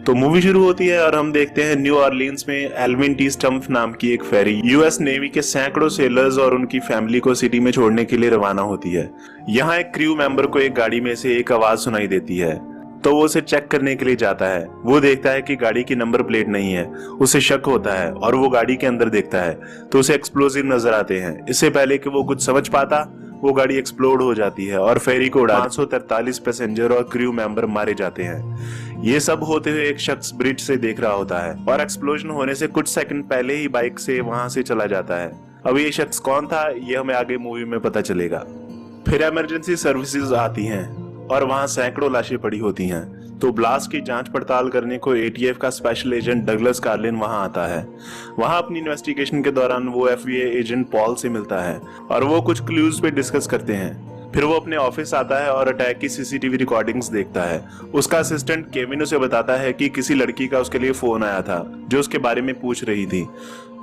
तो मूवी शुरू होती है और हम देखते हैं न्यू ऑरलीन्स में एल्विन टी स्टम्प नाम की एक फेरी यूएस नेवी के सैकड़ों सेलर्स और उनकी फैमिली को सिटी में छोड़ने के लिए रवाना होती है। यहाँ एक क्रू मेंबर को एक गाड़ी में से एक आवाज सुनाई देती है, तो वो उसे चेक करने के लिए जाता है। वो देखता है कि गाड़ी की नंबर प्लेट नहीं है, उसे शक होता है और वो गाड़ी के अंदर देखता है तो उसे एक्सप्लोजिव नजर आते हैं। इससे पहले कि वो कुछ समझ पाता, वो गाड़ी एक्सप्लोड हो जाती है और फेरी को उड़ा 543 पैसेंजर और क्रू मेंबर मारे जाते हैं। ये सब होते हुए एक शख्स ब्रिज से देख रहा होता है और एक्सप्लोजन होने से कुछ सेकंड पहले ही बाइक से वहां से चला जाता है। अब ये शख्स कौन था, ये हमें आगे मूवी में पता चलेगा। फिर इमरजेंसी सर्विसेज आती हैं और वहां सैकड़ों लाशें पड़ी होती हैं। तो ब्लास्ट की जांच पड़ताल करने को एटीएफ का स्पेशल एजेंट डगलस कार्लिन वहां आता है। वहां अपनी इन्वेस्टिगेशन के दौरान वो एफबीआई एजेंट पॉल से मिलता है और वो कुछ क्लूज पे डिस्कस करते हैं। फिर वो अपने ऑफिस आता है और अटैक की सीसीटीवी रिकॉर्डिंग्स देखता है। उसका असिस्टेंट केविन उसे बताता है कि किसी लड़की का उसके लिए फोन आया था जो उसके बारे में पूछ रही थी।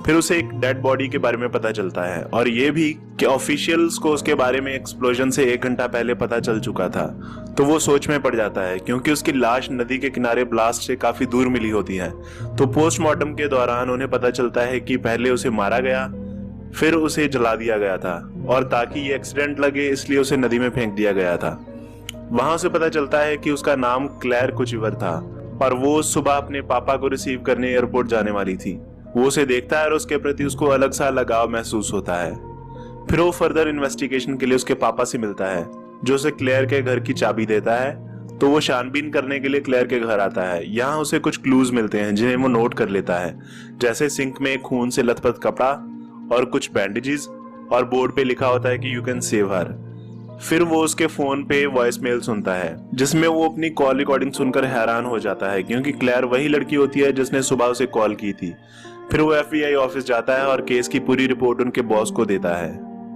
फिर उसे एक डेड बॉडी के बारे में पता चलता है और ये भी कि ऑफिशियल्स को उसके बारे में एक्सप्लोजन से 1 घंटा पहले पता चल चुका था। तो वो सोच में पड़ जाता है क्योंकि उसकी लाश नदी के किनारे ब्लास्ट से काफी दूर मिली होती है। तो पोस्टमार्टम के दौरान उन्हें पता चलता है कि पहले उसे मारा गया, फिर उसे जला दिया गया था और ताकि ये एक्सीडेंट लगे इसलिए उसे नदी में फेंक दिया गया था। वहां से पता चलता है कि उसका नाम क्लेयर कुचिवर था और वो सुबह अपने पापा को रिसीव करने एयरपोर्ट जाने वाली थी। वो उसे देखता है और उसके प्रति उसको अलग सा लगाव महसूस होता है। फिर वो फर्दर इन्वेस्टिगेशन के लिए उसके पापा से मिलता है जो उसे क्लेयर के घर की चाबी देता है। तो वो छानबीन करने के लिए क्लेयर के घर आता है। यहाँ उसे कुछ क्लूज मिलते हैं जिन्हें वो नोट कर लेता है, जैसे सिंक में खून से लथपथ कपड़ा और कुछ बैंडेजेस और बोर्ड पे लिखा होता है कि यू कैन सेव हर। फिर वो उसके फोन पे वॉइस मेल सुनता है जिसमें वो अपनी कॉल रिकॉर्डिंग सुनकर हैरान हो जाता है क्योंकि क्लेयर वही लड़की होती है जिसने सुबह उसे कॉल की थी। फिर वो एफबीआई ऑफिस जाता है और केस की पूरी रिपोर्ट उनके बॉस को देता है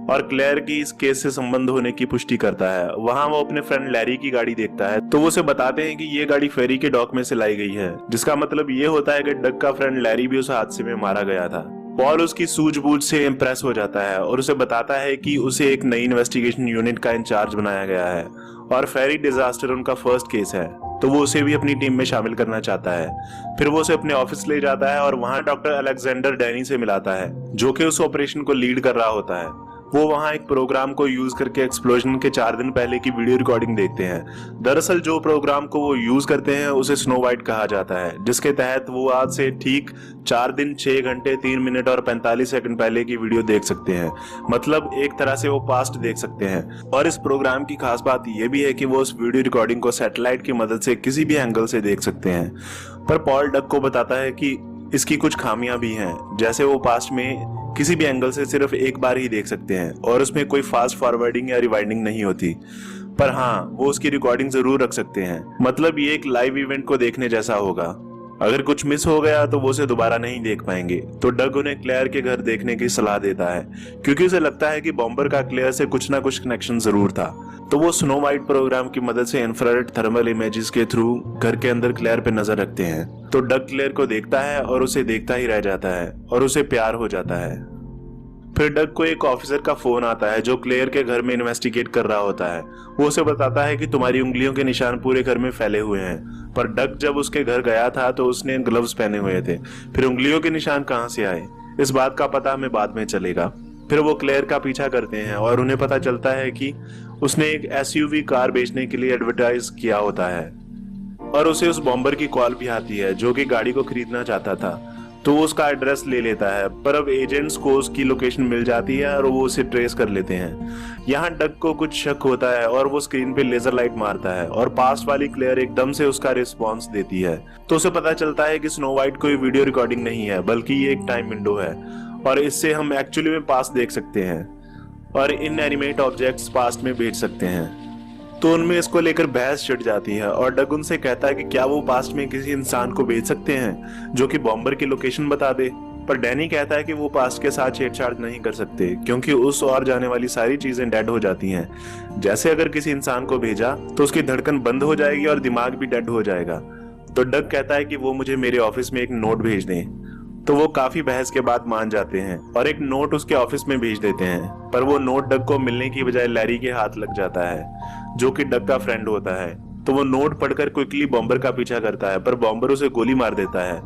और क्लेयर की इस केस से संबंध होने की पुष्टि करता है। वहां वो अपने फ्रेंड लैरी की गाड़ी देखता है तो वो उसे बताते हैं कि ये गाड़ी फेरी के डॉक में से लाई गई है, जिसका मतलब ये होता है कि डग का फ्रेंड लैरी भी उस हादसे में मारा गया था। पॉल उसकी सूझबूझ से इम्प्रेस हो जाता है और उसे बताता है कि उसे एक नई इन्वेस्टिगेशन यूनिट का इंचार्ज बनाया गया है और फेरी डिजास्टर उनका फर्स्ट केस है, तो वो उसे भी अपनी टीम में शामिल करना चाहता है। फिर वो उसे अपने ऑफिस ले जाता है और वहां डॉक्टर अलेक्जेंडर डैनी से मिलाता है जो कि उस ऑपरेशन को लीड कर रहा होता है। वो वहां एक प्रोग्राम को यूज करके एक्सप्लोजन के 4 दिन पहले की वीडियो रिकॉर्डिंग देखते हैं। दरअसल जो प्रोग्राम को वो यूज करते हैं उसे स्नो वाइट कहा जाता है, जिसके तहत वो आज से ठीक 4 दिन 6 घंटे 3 मिनट और 45 सेकंड पहले की वीडियो देख सकते हैं। मतलब एक तरह से वो पास्ट देख सकते हैं। और इस प्रोग्राम की खास बात यह भी है कि वो उस वीडियो रिकॉर्डिंग को सैटेलाइट की मदद से किसी भी एंगल से देख सकते हैं। पर पॉल डग को बताता है कि इसकी कुछ खामियां भी हैं, जैसे वो पास्ट में किसी भी एंगल से सिर्फ एक बार ही देख सकते हैं और उसमें कोई फास्ट फॉरवर्डिंग या रिवाइंडिंग नहीं होती। पर हाँ, वो उसकी रिकॉर्डिंग जरूर रख सकते हैं। मतलब ये एक लाइव इवेंट को देखने जैसा होगा। अगर कुछ मिस हो गया तो वो उसे दोबारा नहीं देख पाएंगे। तो डग उन्हें क्लेयर के घर देखने की सलाह देता है क्योंकि उसे लगता है कि बॉम्बर का क्लेयर से कुछ ना कुछ कनेक्शन जरूर था। तो वो स्नो वाइट प्रोग्राम की मदद से इंफ्रारेड थर्मल इमेजेस के थ्रू घर के अंदर क्लेयर पे नजर रखते हैं। तो डग क्लेयर को देखता है और उसे देखता ही रह जाता है और उसे प्यार हो जाता है। फिर डग को एक ऑफिसर का फोन आता है जो क्लेयर के घर में इन्वेस्टिगेट कर रहा होता है। वो उसे बताता है कि तुम्हारी उंगलियों के निशान पूरे घर में फैले हुए हैं। पर डग जब उसके घर गया था तो उसने ग्लव्स पहने हुए थे, फिर उंगलियों के निशान कहां से आए, इस बात का पता हमें बाद में चलेगा। फिर वो क्लेयर का पीछा करते हैं और उन्हें पता चलता है कि उसने एक एसयूवी कार बेचने के लिए एडवर्टाइज किया होता है और उसे उस बॉम्बर की कॉल भी आती है जो कि गाड़ी को खरीदना चाहता था। तो वो उसका एड्रेस ले लेता है, पर अब एजेंट्स को उसकी लोकेशन मिल जाती है और वो उसे ट्रेस कर लेते हैं। यहाँ डग को कुछ शक होता है और वो स्क्रीन पे लेजर लाइट मारता है और पास्ट वाली क्लेयर एकदम से उसका रिस्पॉन्स देती है। तो उसे पता चलता है कि स्नो वाइट कोई वीडियो रिकॉर्डिंग नहीं है बल्कि ये एक टाइम विंडो है और इससे हम एक्चुअली में पास्ट देख सकते हैं और इनएनिमेट ऑब्जेक्ट्स पास्ट में भेज सकते हैं। तो उनमें इसको लेकर बहस छिड़ जाती है और डग उनसे कहता है कि क्या वो पास्ट में किसी इंसान को भेज सकते हैं जो कि बॉम्बर की लोकेशन बता दे। पर डैनी कहता है कि वो पास्ट के साथ छेड़छाड़ नहीं कर सकते क्योंकि उस और जाने वाली सारी चीजें डेड हो जाती हैं। जैसे अगर किसी इंसान को भेजा तो उसकी धड़कन बंद हो जाएगी और दिमाग भी डेड हो जाएगा। तो डग कहता है कि वो मुझे मेरे ऑफिस में एक नोट भेज दें। तो वो काफी बहस के बाद मान जाते हैं और एक नोट उसके ऑफिस में भेज देते हैं। पर वो नोट डग को मिलने की बजाय लैरी के हाथ लग जाता है जो कि डग का फ्रेंड होता है। तो वो नोट पढ़कर क्विकली बॉम्बर का पीछा करता है, पर बॉम्बर उसे गोली मार देता है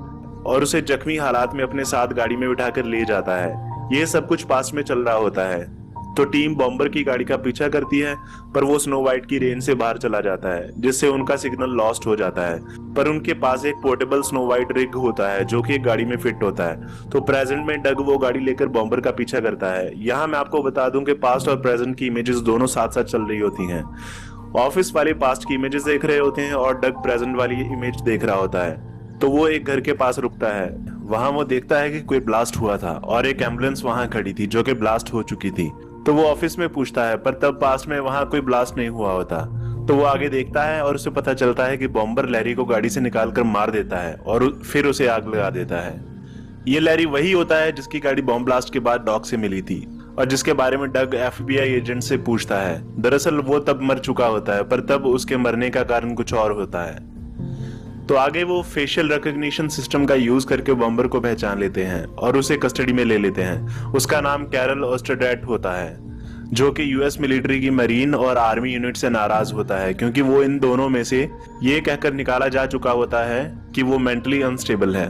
और उसे जख्मी हालात में अपने साथ गाड़ी में बिठाकर ले जाता है। ये सब कुछ पास में चल रहा होता है तो टीम बॉम्बर की गाड़ी का पीछा करती है, पर वो स्नो वाइट की रेंज से बाहर चला जाता है, जिससे उनका सिग्नल लॉस्ट हो जाता है। पर उनके पास एक पोर्टेबल स्नो वाइट रिग होता है जो कि एक गाड़ी में फिट होता है। तो प्रेजेंट में डग वो गाड़ी लेकर बॉम्बर का पीछा करता है। यहाँ मैं आपको बता दूं कि पास्ट और प्रेजेंट की इमेजेस दोनों साथ साथ चल रही होती हैं। ऑफिस वाले पास्ट की इमेजेस देख रहे होते हैं और डग प्रेजेंट वाली इमेज देख रहा होता है। तो वो एक घर के पास रुकता है। वहां वो देखता है कि कोई ब्लास्ट हुआ था और एक एम्बुलेंस वहां खड़ी थी जो कि ब्लास्ट हो चुकी थी। तो वो ऑफिस में पूछता है, पर तब पास में वहां कोई ब्लास्ट नहीं हुआ होता। तो वो आगे देखता है और उसे पता चलता है कि बॉम्बर लैरी को गाड़ी से निकालकर मार देता है और फिर उसे आग लगा देता है। ये लैरी वही होता है जिसकी गाड़ी बॉम्ब ब्लास्ट के बाद डॉग से मिली थी और जिसके बारे में डग FBI एजेंट से पूछता है। दरअसल वो तब मर चुका होता है, पर तब उसके मरने का कारण कुछ और होता है। तो आगे वो फेशियल रिकॉग्निशन सिस्टम का यूज करके बॉम्बर को पहचान लेते हैं और उसे कस्टडी में ले लेते हैं। उसका नाम कैरल ओस्टरडेट होता है, जो कि US मिलिट्री की मरीन और आर्मी यूनिट से नाराज होता है क्योंकि वो इन दोनों में से ये कहकर निकाला जा चुका होता है कि वो मेंटली अनस्टेबल है।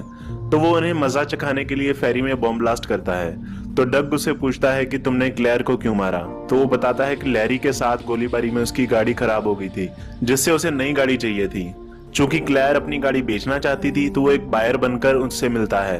तो वो उन्हें मजा चखाने के लिए फेरी में बॉम्ब ब्लास्ट करता है। तो डग उससे पूछता है कि तुमने क्लेयर को क्यों मारा। तो वो बताता है कि लैरी के साथ गोलीबारी में उसकी गाड़ी खराब हो गई थी, जिससे उसे नई गाड़ी चाहिए थी। चूंकि क्लेयर अपनी गाड़ी बेचना चाहती थी तो वो एक बायर बनकर उससे मिलता है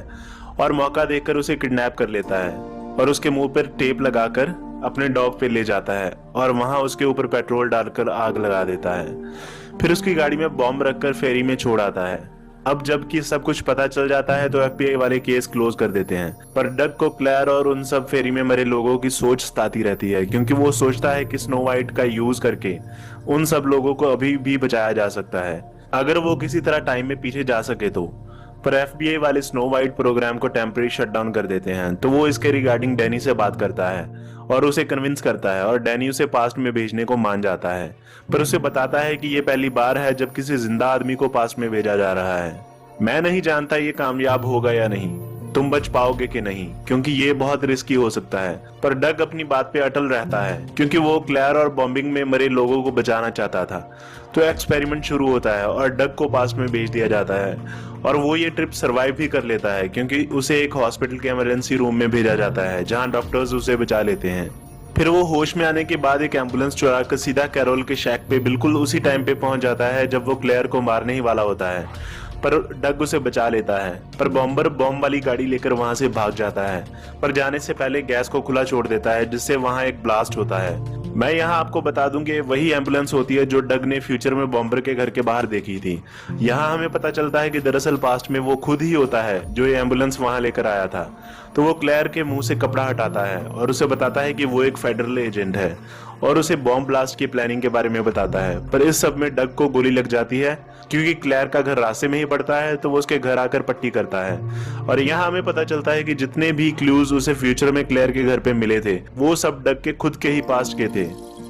और मौका देखकर उसे किडनैप कर लेता है और उसके मुंह पर टेप लगाकर अपने डॉग पे ले जाता है और वहां उसके ऊपर पेट्रोल डालकर आग लगा देता है। फिर उसकी गाड़ी में बॉम्ब रखकर फेरी में छोड़ आता है। अब जबकि सब कुछ पता चल जाता है तो FBI वाले केस क्लोज कर देते हैं, पर डग को क्लेयर और उन सब फेरी में मरे लोगों की सोच सताती रहती है क्योंकि वो सोचता है कि स्नो वाइट का यूज करके उन सब लोगों को अभी भी बचाया जा सकता है अगर वो किसी तरह टाइम में पीछे जा सके तो। पर FBI वाले स्नो वाइट प्रोग्राम को टेम्परेरी शट डाउन कर देते हैं। तो वो इसके रिगार्डिंग डैनी से बात करता है और उसे कन्विंस करता है और डैनी उसे पास्ट में भेजने को मान जाता है, पर उसे बताता है कि ये पहली बार है जब किसी जिंदा आदमी को पास्ट में भेजा जा रहा है। मैं नहीं जानता ये कामयाब होगा या नहीं, तुम बच पाओगे कि नहीं, क्योंकि ये बहुत रिस्की हो सकता है। पर डग अपनी बात पे अटल रहता है क्योंकि वो क्लेयर और बॉम्बिंग में मरे लोगों को बचाना चाहता था। तो एक्सपेरिमेंट शुरू होता है और डग को पास में भेज दिया जाता है और वो ये ट्रिप सरवाइव भी कर लेता है क्योंकि उसे एक हॉस्पिटल के इमरजेंसी रूम में भेजा जाता है जहां डॉक्टर्स उसे बचा लेते हैं। फिर वो होश में आने के बाद एक एम्बुलेंस चुरा कर सीधा कैरोल के शैक पे बिल्कुल उसी टाइम पे पहुंच जाता है जब वो क्लेयर को मारने ही वाला होता है, पर डग उसे बचा लेता है। पर बॉम्बर बॉम्ब वाली गाड़ी लेकर वहां से भाग जाता है, पर जाने से पहले गैस को खुला छोड़ देता है जिससे वहां एक ब्लास्ट होता है। मैं यहाँ आपको बता दूं कि वही एम्बुलेंस होती है जो डग ने फ्यूचर में बॉम्बर के घर के बाहर देखी थी। यहाँ हमें पता चलता है कि दरअसल पास्ट में वो खुद ही होता है जो ये एम्बुलेंस वहां लेकर आया था। तो वो क्लेयर के मुंह से कपड़ा हटाता है और उसे बताता है कि वो एक फेडरल एजेंट है और उसे बॉम्ब ब्लास्ट की प्लानिंग के बारे में बताता है। पर इस सब में डग को गोली लग जाती है क्योंकि क्लेयर का घर रास्ते में ही पड़ता है, तो वो उसके घर आकर पट्टी करता है। और यहाँ हमें पता चलता है कि जितने भी क्लूज उसे फ्यूचर में क्लेयर के घर पे मिले थे वो सब डग के खुद के ही पास्ट के थे,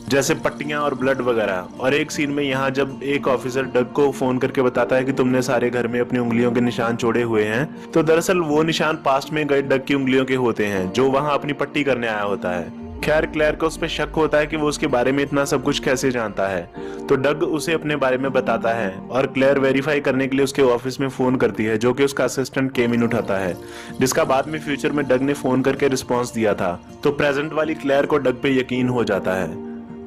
जैसे पट्टियां और ब्लड वगैरह। और एक सीन में यहाँ जब एक ऑफिसर डग को फोन करके बताता है कि तुमने सारे घर में अपनी उंगलियों के निशान छोड़े हुए हैं, तो दरअसल वो निशान पास्ट में गए डग की उंगलियों के होते हैं जो वहां अपनी पट्टी करने आया होता है। खैर क्लेयर को उस पर शक होता है कि वो उसके बारे में इतना सब कुछ कैसे जानता है, तो डग उसे अपने बारे में बताता है और क्लेयर वेरीफाई करने के लिए उसके ऑफिस में फोन करती है, जो कि उसका असिस्टेंट केमिन उठाता है, जिसका बाद में फ्यूचर में डग ने फोन करके रिस्पॉन्स दिया था। तो प्रेजेंट वाली क्लेयर को डग पे यकीन हो जाता है।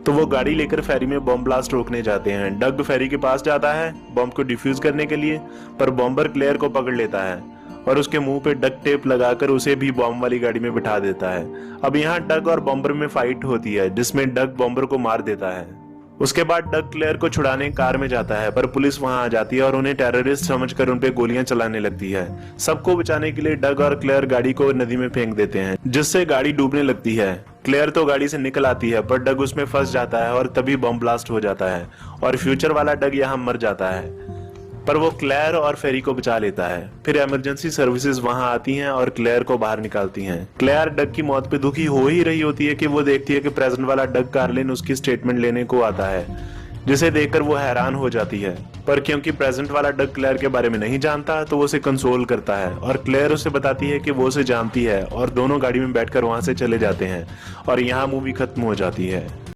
तो वो गाड़ी लेकर फेरी में बॉम्ब ब्लास्ट रोकने जाते हैं। डग फेरी के पास जाता है बॉम्ब को डिफ्यूज करने के लिए, पर बॉम्बर क्लेयर को पकड़ लेता है और उसके मुंह पे डक टेप लगाकर उसे भी बॉम्ब वाली गाड़ी में बिठा देता है। अब यहाँ डग और बॉम्बर में फाइट होती है जिसमें डग बॉम्बर को मार देता है। उसके बाद डग क्लेयर को छुड़ाने कार में जाता है, पर पुलिस वहां आ जाती है और उन्हें टेररिस्ट समझकर उन पे गोलियां चलाने लगती है। सबको बचाने के लिए डग और क्लेयर गाड़ी को नदी में फेंक देते हैं, जिससे गाड़ी डूबने लगती है। क्लेयर तो गाड़ी से निकल आती है, पर डग उसमें फंस जाता है और तभी बम ब्लास्ट हो जाता है और फ्यूचर वाला डग यहाँ मर जाता है। पर वो क्लेयर और फेरी को बचा लेता है। फिर इमरजेंसी सर्विसेज वहां आती हैं और क्लेयर को बाहर निकालती हैं। क्लेयर डग की मौत पे दुखी हो ही रही होती है कि वो देखती है कि प्रेजेंट वाला डग कार्लिन उसकी स्टेटमेंट लेने को आता है, जिसे देखकर वो हैरान हो जाती है। पर क्योंकि प्रेजेंट वाला डग क्लेयर के बारे में नहीं जानता, तो वो उसे कंसोल करता है और क्लेयर उसे बताती है कि वो उसे जानती है और दोनों गाड़ी में बैठकर वहां से चले जाते हैं और यहाँ मूवी खत्म हो जाती है।